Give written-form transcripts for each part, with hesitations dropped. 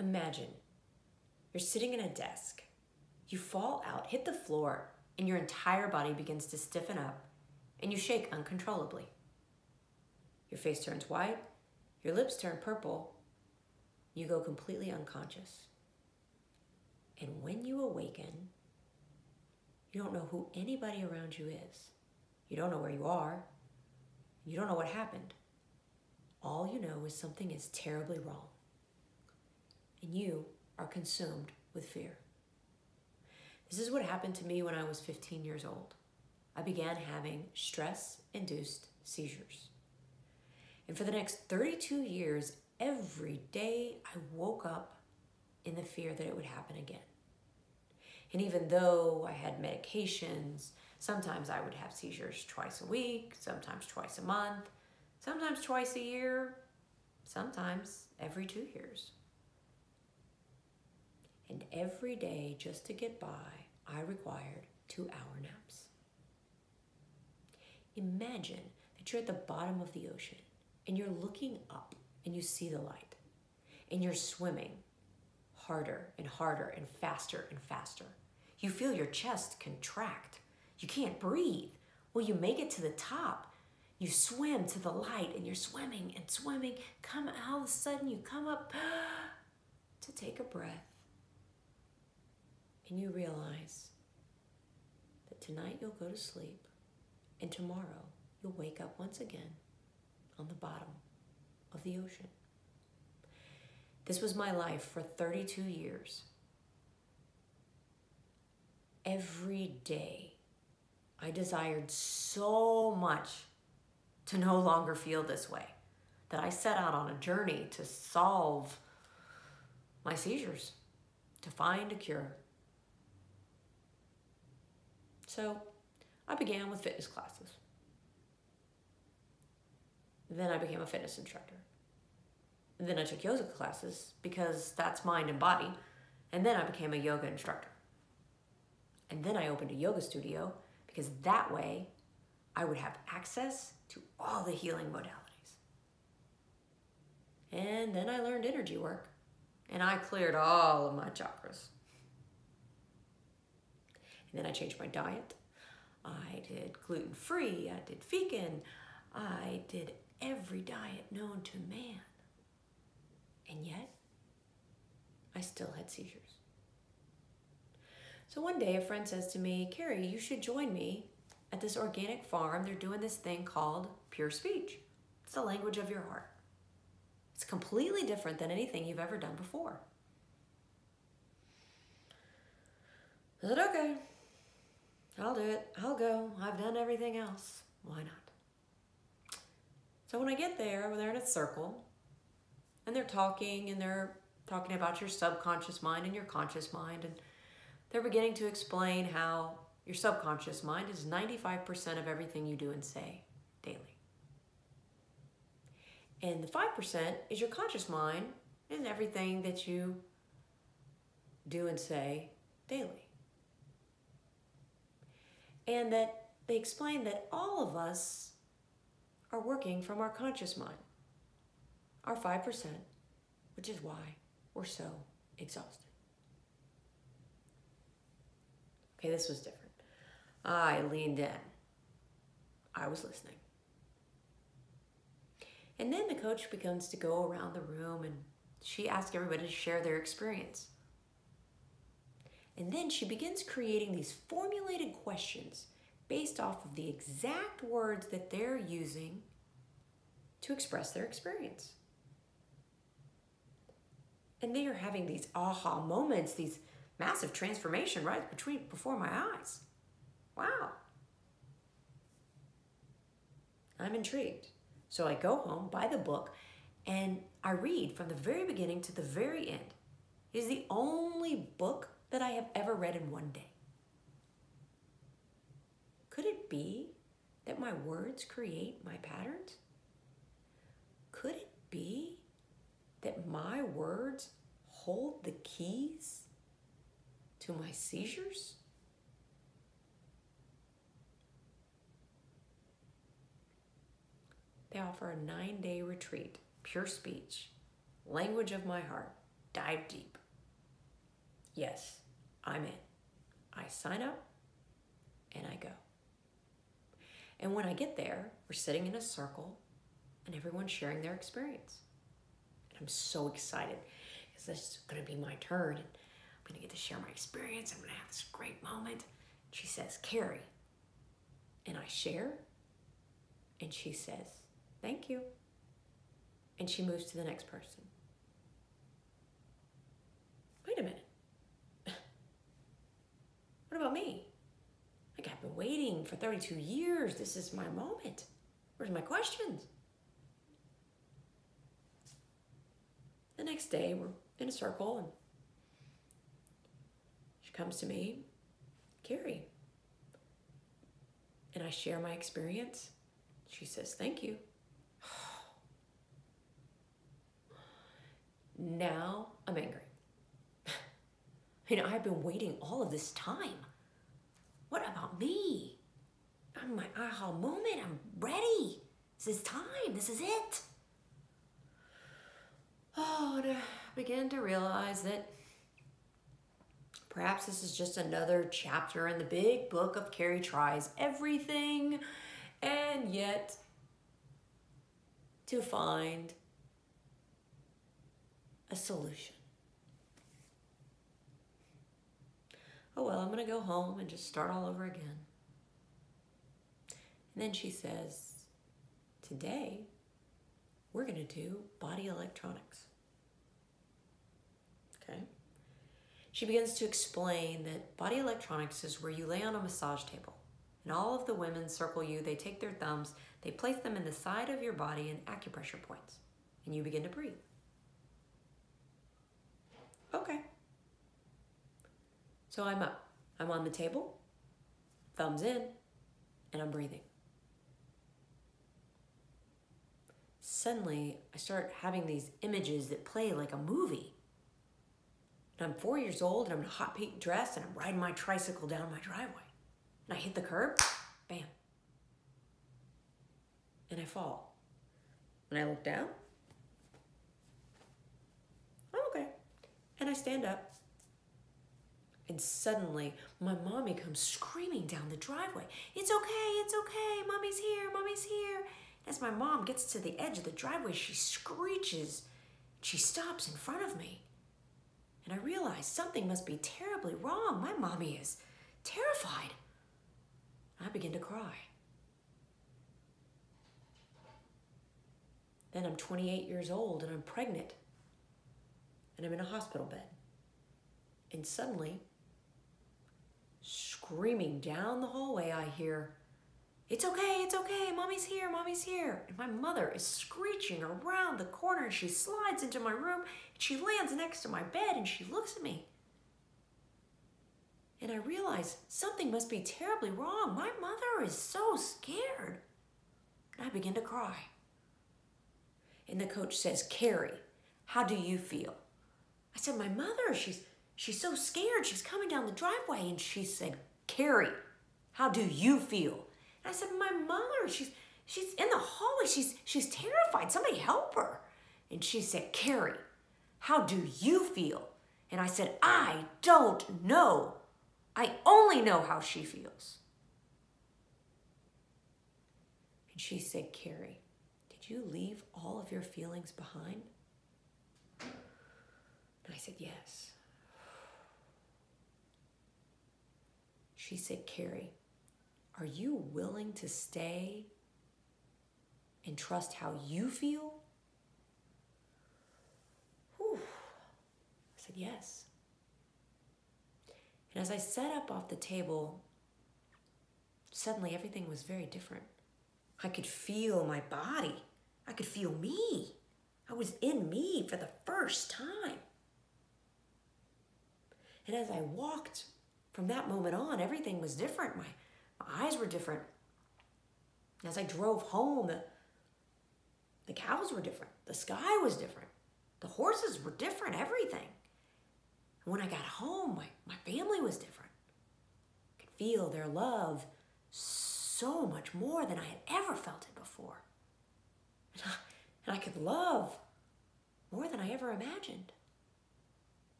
Imagine you're sitting at a desk. You fall out, hit the floor, and your entire body begins to stiffen up, and you shake uncontrollably. Your face turns white, your lips turn purple, you go completely unconscious. And when you awaken, you don't know who anybody around you is. You don't know where you are. You don't know what happened. All you know is something is terribly wrong. And you are consumed with fear. This is what happened to me when I was 15 years old. I began having stress-induced seizures. And for the next 32 years, every day I woke up in the fear that it would happen again. And even though I had medications, sometimes I would have seizures twice a week, sometimes twice a month, sometimes twice a year, sometimes every 2 years. And every day, just to get by, I required 2-hour naps. Imagine that you're at the bottom of the ocean and you're looking up and you see the light and you're swimming harder and harder and faster and faster. You feel your chest contract. You can't breathe. Well, you make it to the top. You swim to the light and you're swimming and swimming. All of a sudden you come up to take a breath. And you realize that tonight you'll go to sleep and tomorrow you'll wake up once again on the bottom of the ocean. This was my life for 32 years. Every day I desired so much to no longer feel this way that I set out on a journey to solve my seizures, to find a cure. So I began with fitness classes. Then I became a fitness instructor. And then I took yoga classes because that's mind and body. And then I became a yoga instructor. And then I opened a yoga studio because that way I would have access to all the healing modalities. And then I learned energy work and I cleared all of my chakras. And then I changed my diet. I did gluten-free, I did vegan, I did every diet known to man. And yet, I still had seizures. So one day a friend says to me, Carrie, you should join me at this organic farm. They're doing this thing called pure speech. It's the language of your heart. It's completely different than anything you've ever done before. I said, okay, I'll do it. I'll go. I've done everything else. Why not? So when I get there, they're in a circle and they're talking about your subconscious mind and your conscious mind. And they're beginning to explain how your subconscious mind is 95% of everything you do and say daily. And the 5% is your conscious mind and everything that you do and say daily. And that they explain that all of us are working from our conscious mind, our 5%, which is why we're so exhausted. Okay, this was different. I leaned in. I was listening. And then the coach begins to go around the room and she asks everybody to share their experience. And then she begins creating these formulated questions based off of the exact words that they're using to express their experience. And they are having these aha moments, these massive transformation right before my eyes. Wow. I'm intrigued. So I go home, buy the book, and I read from the very beginning to the very end. It is the only book that I have ever read in one day. Could it be that my words create my patterns? Could it be that my words hold the keys to my seizures? They offer a 9-day retreat, pure speech, language of my heart, dive deep. Yes, I'm in. I sign up and I go. And when I get there, we're sitting in a circle and everyone's sharing their experience. And I'm so excited because this is going to be my turn. And I'm going to get to share my experience. I'm going to have this great moment. She says, Carrie. And I share. And she says, thank you. And she moves to the next person. Wait a minute. What about me? Like, I've been waiting for 32 years. This is my moment. Where's my questions? The next day, we're in a circle, and she comes to me, Carrie. And I share my experience. She says, thank you. Now I'm angry. I've been waiting all of this time. What about me? I'm my aha moment. I'm ready. This is time. This is it. Oh, and I began to realize that perhaps this is just another chapter in the big book of Carrie tries everything and yet to find a solution. Oh, well, I'm going to go home and just start all over again. And then she says, today, we're going to do body electronics. Okay? She begins to explain that body electronics is where you lay on a massage table. And all of the women circle you. They take their thumbs. They place them in the side of your body in acupressure points. And you begin to breathe. Okay. So I'm up. I'm on the table, thumbs in, and I'm breathing. Suddenly, I start having these images that play like a movie. And I'm 4 years old, and I'm in a hot pink dress, and I'm riding my tricycle down my driveway. And I hit the curb, bam. And I fall. And I look down. Oh, okay. And I stand up. And suddenly, my mommy comes screaming down the driveway. It's okay, mommy's here, mommy's here. As my mom gets to the edge of the driveway, she screeches. She stops in front of me. And I realize something must be terribly wrong. My mommy is terrified. I begin to cry. Then I'm 28 years old and I'm pregnant. And I'm in a hospital bed. And suddenly, screaming down the hallway, I hear, it's okay, mommy's here, mommy's here. And my mother is screeching around the corner, and she slides into my room, and she lands next to my bed, and she looks at me. And I realize something must be terribly wrong. My mother is so scared. And I begin to cry. And the coach says, Carrie, how do you feel? I said, my mother, she's so scared. She's coming down the driveway. And she said, Carrie, how do you feel? And I said, my mother, she's in the hallway. She's terrified. Somebody help her. And she said, Carrie, how do you feel? And I said, I don't know. I only know how she feels. And she said, Carrie, did you leave all of your feelings behind? And I said, yes. She said, Carrie, are you willing to stay and trust how you feel? Whew. I said, yes. And as I sat up off the table, suddenly everything was very different. I could feel my body. I could feel me. I was in me for the first time. And as I walked from that moment on, everything was different. My eyes were different. As I drove home, the cows were different. The sky was different. The horses were different, everything. And when I got home, my family was different. I could feel their love so much more than I had ever felt it before. And I could love more than I ever imagined.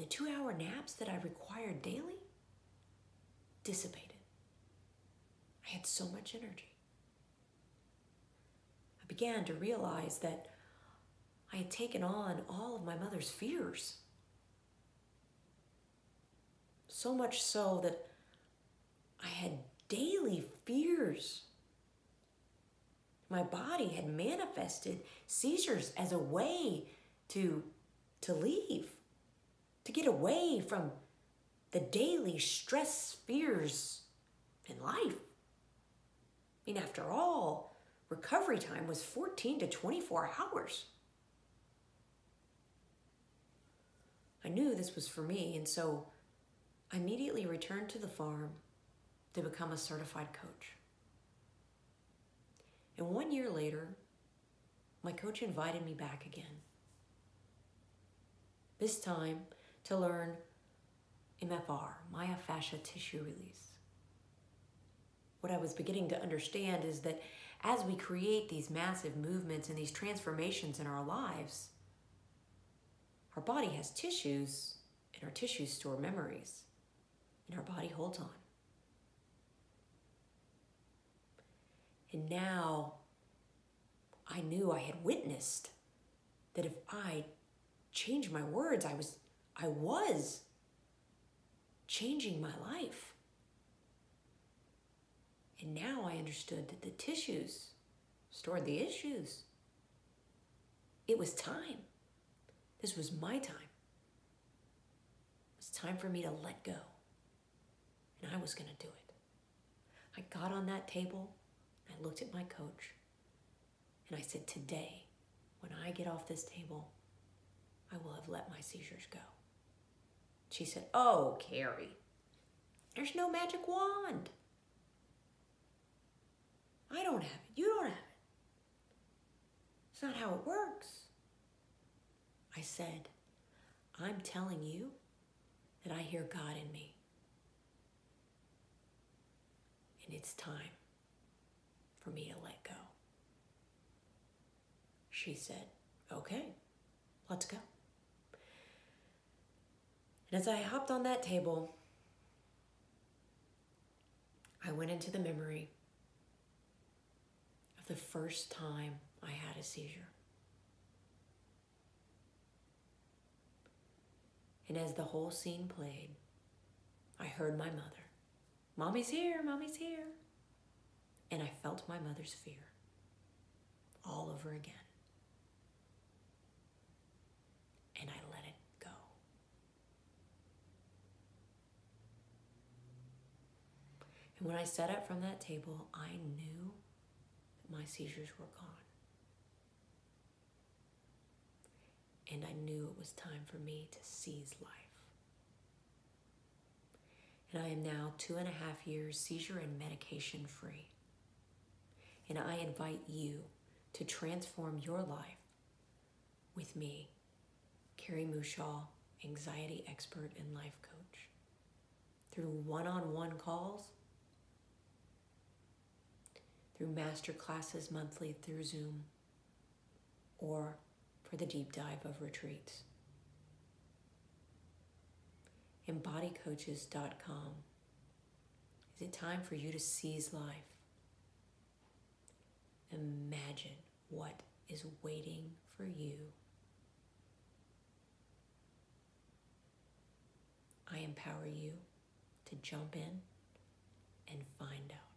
And the 2-hour naps that I required daily dissipated. I had so much energy. I began to realize that I had taken on all of my mother's fears. So much so that I had daily fears. My body had manifested seizures as a way to leave, to get away from the daily stress, fears in life. I mean, after all, recovery time was 14 to 24 hours. I knew this was for me, and so I immediately returned to the farm to become a certified coach. And 1 year later, my coach invited me back again. This time to learn MFR, myofascial tissue release. What I was beginning to understand is that as we create these massive movements and these transformations in our lives, our body has tissues, and our tissues store memories, and our body holds on. And now I knew I had witnessed that if I changed my words, I was changing my life. And now I understood that the tissues stored the issues. It was time. This was my time. It was time for me to let go. And I was going to do it. I got on that table, and I looked at my coach, and I said, today, when I get off this table, I will have let my seizures go. She said, oh, Carrie, there's no magic wand. I don't have it. You don't have it. It's not how it works. I said, I'm telling you that I hear God in me. And it's time for me to let go. She said, okay, let's go. And as I hopped on that table, I went into the memory of the first time I had a seizure. And as the whole scene played, I heard my mother, Mommy's here, Mommy's here. And I felt my mother's fear all over again. And I let it go. And when I sat up from that table, I knew that my seizures were gone. And I knew it was time for me to seize life. And I am now 2.5 years seizure and medication free. And I invite you to transform your life with me, Carrie Mushaw, anxiety expert and life coach, through one-on-one calls, through master classes monthly through Zoom, or for the deep dive of retreats. Embodycoaches.com. Is it time for you to seize life? Imagine what is waiting for you. I empower you to jump in and find out.